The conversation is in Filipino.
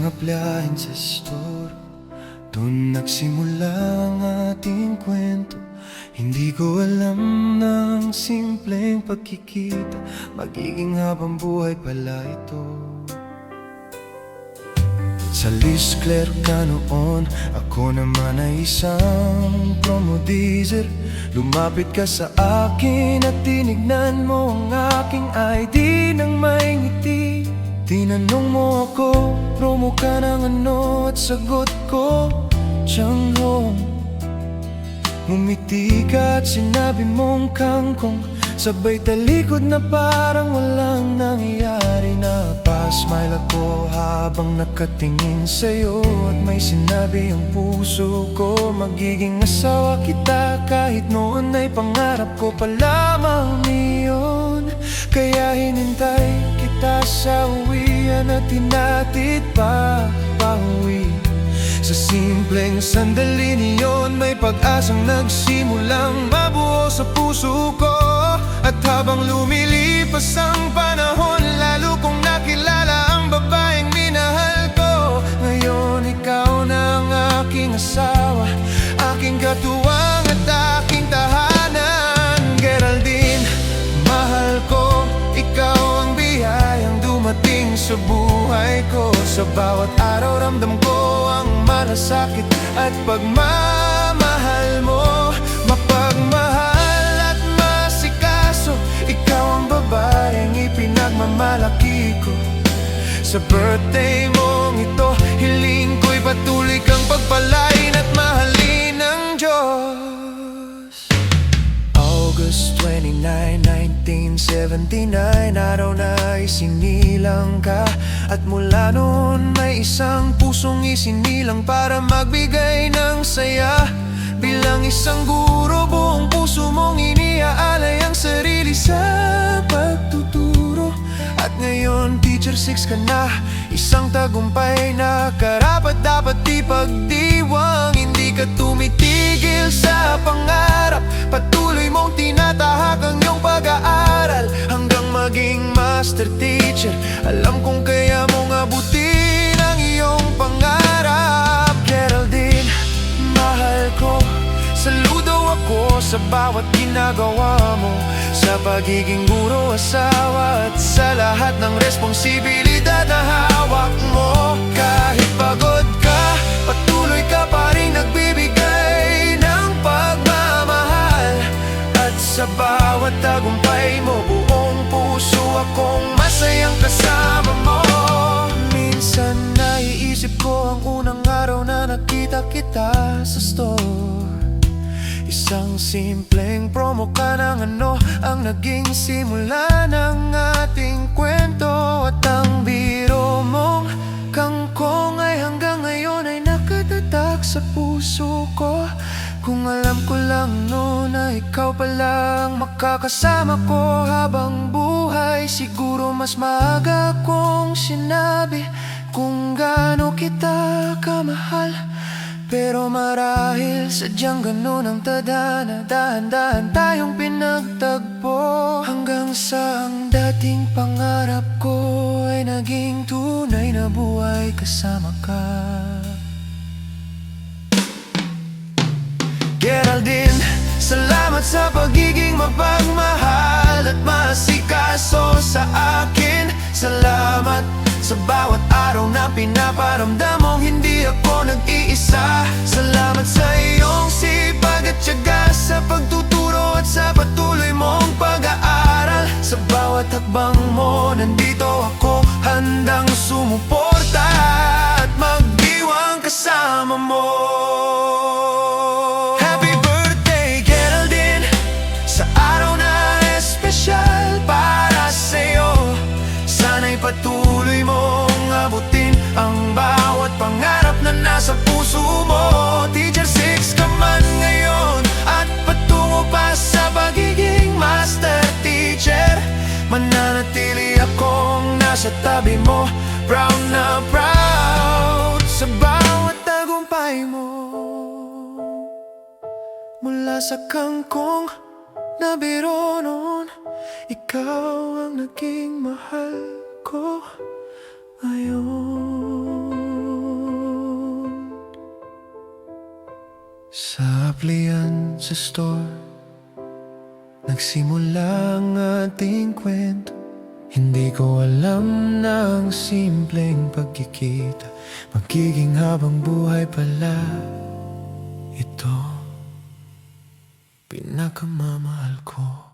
isang applyan sa store. Doon nagsimula ang ating kwento. Hindi ko alam ng simpleng pagkikita magiging habang buhay pala ito. Sa Liz Claire ka noon, ako naman ay isang promodizer. Lumapit ka sa akin at tinignan mo ang aking ID ng may ngiti. Tinanong mo ako, promo ka ng ano, at sagot ko, Changhong. Ngumiti ka at sinabi mong kangkong, sabay talikod na parang walang nangyayari. Napasmile ako habang nakatingin sa'yo, at may sinabi ang puso ko, magiging asawa kita. Kahit noon ay pangarap ko pa lamang iyon. Kaya hinintay kita sa uwian at tinatid pa pauwi. Sa simpleng sandali niyon, may pag-asang nagsimulang mabuo sa puso ko. At habang lumilipas ang panahon, lalo kong nakilala ang babaeng minahal ko. Ngayon ikaw na ang aking asawa, aking katuwang at aking tahanan. Geraldine, mahal ko, ikaw ang biyayang dumating sa buhay ko. Sa bawat araw ramdam ko ang malasakit at pagmamahal mo. Mapagmahal at masikaso, ikaw ang babaeng ipinagmamalaki ko. Sa birthday mong ito, hiling ko'y patuloy kang pagpalain at mahalin ng Diyos. August 29, 1979, araw na isinilang ka. At mula noon may isang pusong isinilang para magbigay ng saya. Bilang isang guro, buong puso mong iniaalay ang sarili sa pagtuturo. At ngayon teacher 6 ka na, isang tagumpay na karapat dapat ipagdiwang. Hindi ka tumitigil sa pangarap, patuloy mong tinatahak ang iyong pag-aaral hanggang maging master teacher. Alam kong kaya mong abutin ang iyong pangarap. Geraldine, mahal ko, saludo ako sa bawat ginagawa mo, sa pagiging guro, asawa, at sa lahat ng responsibilidad na hawak mo. Kahit pagod ka, patuloy ka pa rin nagbibigay ng pagmamahal. At sa bawat tagumpay mo, buong puso akong masayang kasama mo. Minsan naiisip ko ang unang araw na nakita kita sa store. Isang simpleng promo ka ng ano ang naging simula ng ating kwento. At ang biro mong kangkong ay hanggang ngayon ay nakatatak sa puso ko. Kung alam ko lang noon na ikaw palang makakasama ko habang buhay, siguro mas maaga kong sinabi kung gaano kita kamahal. Pero marahil sadyang ganun ang tadhana, dahan-dahan tayong pinagtagpo, hanggang sa ang dating pangarap ko ay naging tunay na buhay kasama ka. Geraldine, salamat sa pagiging mapagmahal at masikaso sa akin. Salamat sa bawat araw na pinaparamdam mong hindi ako nag-iisa. Salamat sa iyong sipag at tiyaga sa pagtuturo at sa patuloy mong pag-aaral. Sa bawat hakbang mo, nandito ako, handang sumuporta at magdiwang kasama mo. Happy birthday, Geraldine, sa araw na espesyal para sa'yo. Sana'y patuloy mong abutin ang bawat pangarap na nasa puso mo. Teacher 6 ka man ngayon at patungo pa sa pagiging master teacher. Mananatili akong nasa tabi mo, proud na proud sa bawat tagumpay mo. Mula sa kangkong na biro noon, ikaw ang naging mahal ko ngayon. Sa appliance store nagsimula ang ating kwento. Hindi ko alam na ang simpleng pagkikita magiging habang buhay pala. Ito pinakamamahal ko.